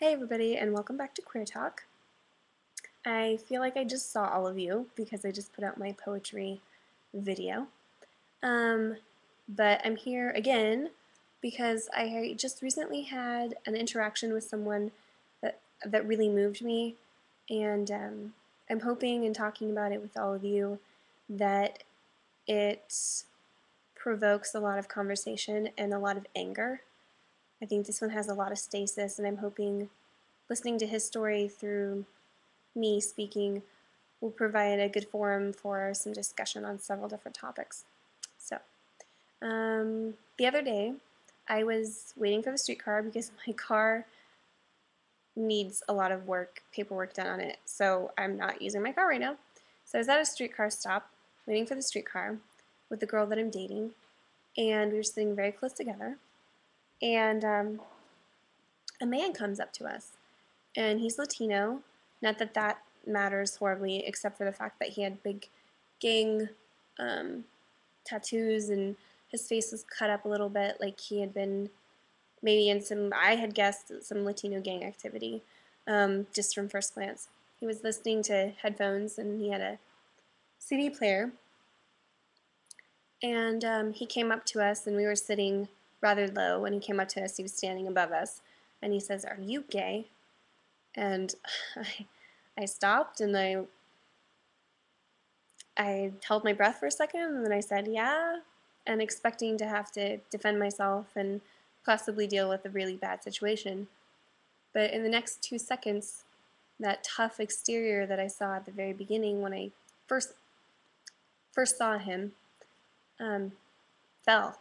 Hey everybody, and welcome back to Queer Talk. I feel like I just saw all of you because I just put out my poetry video. Um, but I'm here again because I just recently had an interaction with someone that really moved me, and I'm hoping and talking about it with all of you that it provokes a lot of conversation and a lot of anger. I think this one has a lot of stasis, and I'm hoping listening to his story through me speaking will provide a good forum for some discussion on several different topics. So, the other day, I was waiting for the streetcar because my car needs a lot of paperwork done on it. So I'm not using my car right now. So I was at a streetcar stop, waiting for the streetcar with the girl that I'm dating, and we were sitting very close together. And a man comes up to us, and he's Latino. Not that that matters horribly, except for the fact that he had big gang um, tattoos, and his face was cut up a little bit, like he had been maybe in some, I had guessed, some Latino gang activity, just from first glance. He was listening to headphones, and he had a CD player, and he came up to us, and we were sitting rather low. When he came up to us, he was standing above us, and he says, "Are you gay?" And I stopped, and I held my breath for a second, and then I said, "Yeah," and expecting to have to defend myself and possibly deal with a really bad situation. But in the next 2 seconds, that tough exterior that I saw at the very beginning when I first first saw him um, fell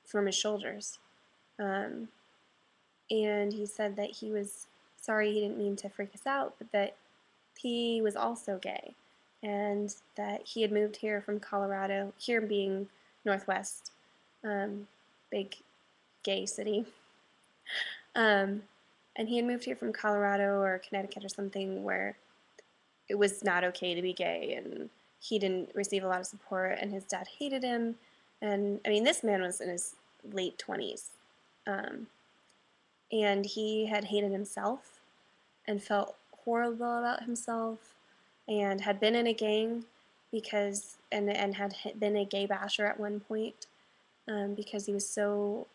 from his shoulders. Um, and he said that he was sorry, he didn't mean to freak us out, but that he was also gay, and that he had moved here from Colorado, here being Northwest, um, big gay city. Um, and he had moved here from Colorado or Connecticut or something where it was not okay to be gay, and he didn't receive a lot of support, and his dad hated him. And I mean, this man was in his late 20s, um, and he had hated himself and felt horrible about himself and had been in a gang because and had been a gay basher at one point, because he was so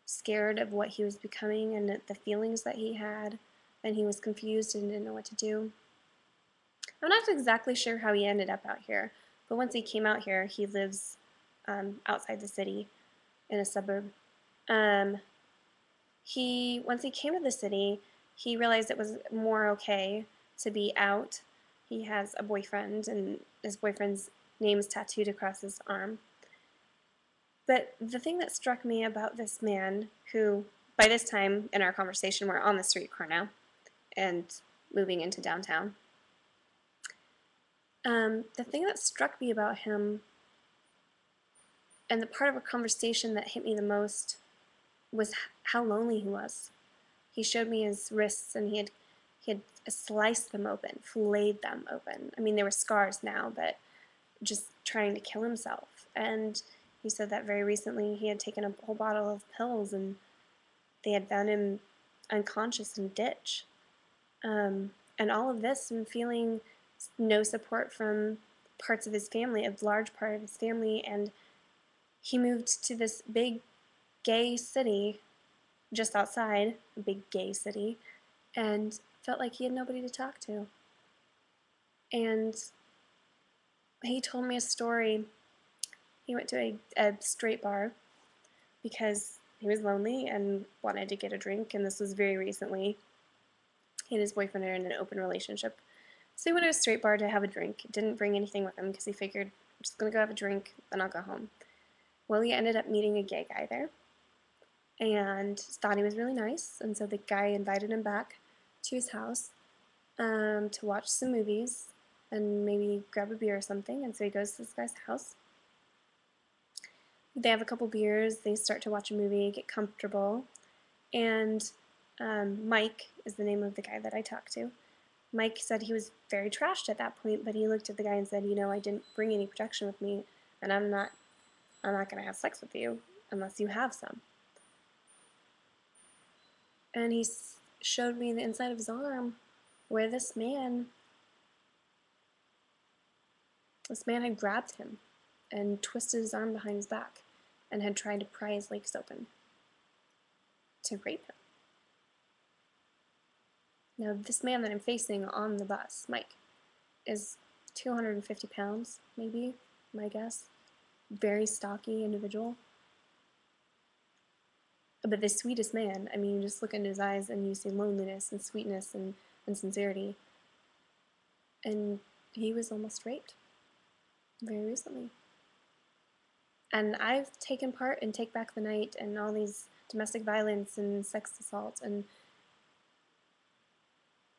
scared of what he was becoming and the feelings that he had, and he was confused and didn't know what to do. I'm not exactly sure how he ended up out here, but once he came out here, he lives outside the city in a suburb. Um, once he came to the city, he realized it was more okay to be out. He has a boyfriend, and his boyfriend's name is tattooed across his arm. But the thing that struck me about this man, who by this time in our conversation we're on the streetcar now and moving into downtown, the thing that struck me about him and the part of our conversation that hit me the most was how lonely he was. He showed me his wrists, and he had sliced them open, filleted them open. I mean, they were scars now, but just trying to kill himself. And he said that very recently he had taken a whole bottle of pills, and they had found him unconscious in a ditch. And all of this, and feeling no support from parts of his family, a large part of his family, and he moved to this big gay city just outside, a big gay city, and felt like he had nobody to talk to. And he told me a story. He went to a straight bar because he was lonely and wanted to get a drink, and this was very recently. He and his boyfriend are in an open relationship. So he went to a straight bar to have a drink. Didn't bring anything with him because he figured, I'm just going to go have a drink, then I'll go home. Well, he ended up meeting a gay guy there and thought he was really nice, and so the guy invited him back to his house to watch some movies and maybe grab a beer or something. And so he goes to this guy's house. They have a couple beers, they start to watch a movie, get comfortable, and Mike is the name of the guy that I talked to. Mike said he was very trashed at that point, but he looked at the guy and said, "You know, I didn't bring any protection with me, and I'm not going to have sex with you unless you have some." And he showed me the inside of his arm where this man had grabbed him and twisted his arm behind his back and had tried to pry his legs open to rape him. Now, this man that I'm facing on the bus, Mike, is 250 pounds, maybe, my guess. Very stocky individual. But the sweetest man, I mean, you just look into his eyes and you see loneliness and sweetness and sincerity. And he was almost raped very recently. And I've taken part in Take Back the Night and all these domestic violence and sex assault, and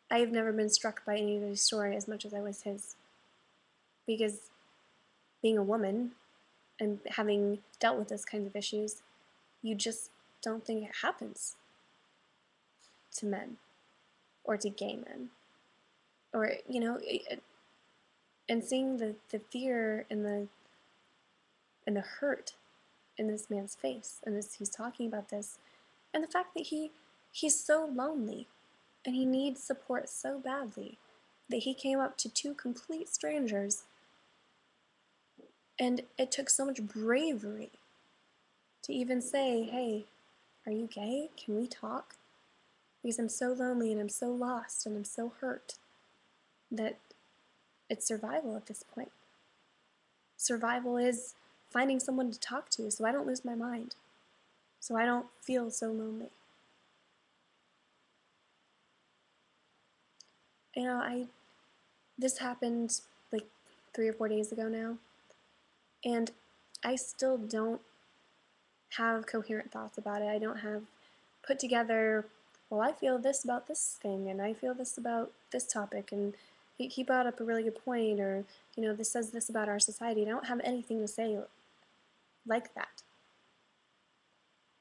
I have never been struck by anybody's story as much as I was his. Because being a woman and having dealt with those kinds of issues, you just don't think it happens to men or to gay men. Or, you know, and seeing the fear and the hurt in this man's face, and as he's talking about this, and the fact that he's so lonely and he needs support so badly that he came up to two complete strangers, and it took so much bravery to even say, hey, are you gay? Can we talk? Because I'm so lonely and I'm so lost and I'm so hurt that it's survival at this point. Survival is finding someone to talk to so I don't lose my mind, so I don't feel so lonely. You know, this happened like 3 or 4 days ago now, and I still don't have coherent thoughts about it. I don't have put together, well, I feel this about this thing, and I feel this about this topic, and he brought up a really good point, or, you know, this says this about our society, and I don't have anything to say like that.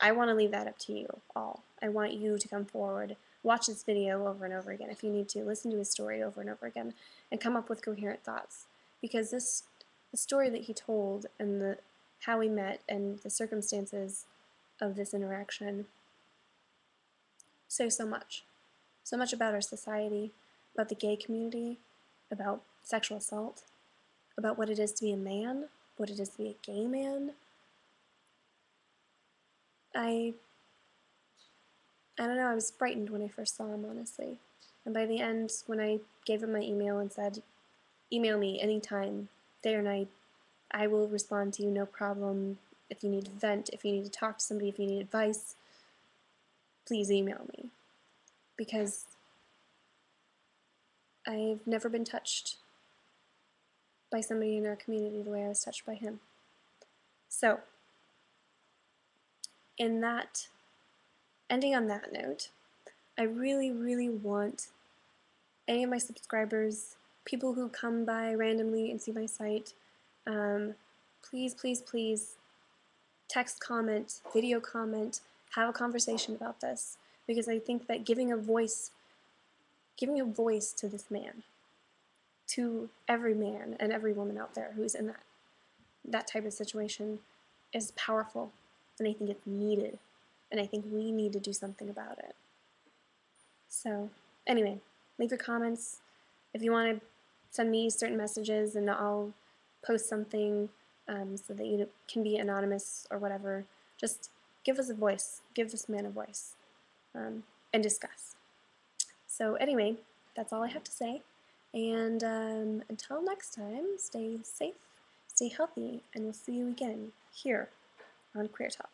I want to leave that up to you all. I want you to come forward, watch this video over and over again if you need to, listen to his story over and over again, and come up with coherent thoughts. Because the story that he told and how we met and the circumstances of this interaction say so much. So much about our society, about the gay community, about sexual assault, about what it is to be a man, what it is to be a gay man. I don't know, I was frightened when I first saw him, honestly. And by the end, when I gave him my email and said, email me anytime, day or night, I will respond to you, no problem. If you need to vent, if you need to talk to somebody, if you need advice, please email me. Because I've never been touched by somebody in our community the way I was touched by him. So, ending on that note, I really, really want any of my subscribers, people who come by randomly and see my site, please, please, please text comment, video comment, have a conversation about this, because I think that giving a voice to this man, to every man and every woman out there who's in that type of situation, is powerful, and I think it's needed, and I think we need to do something about it. So anyway, leave your comments. If you want to send me certain messages and I'll post something so that you can be anonymous or whatever, just give us a voice, give this man a voice, and discuss. So anyway, that's all I have to say, and until next time, stay safe, stay healthy, and we'll see you again here on Queer Talk.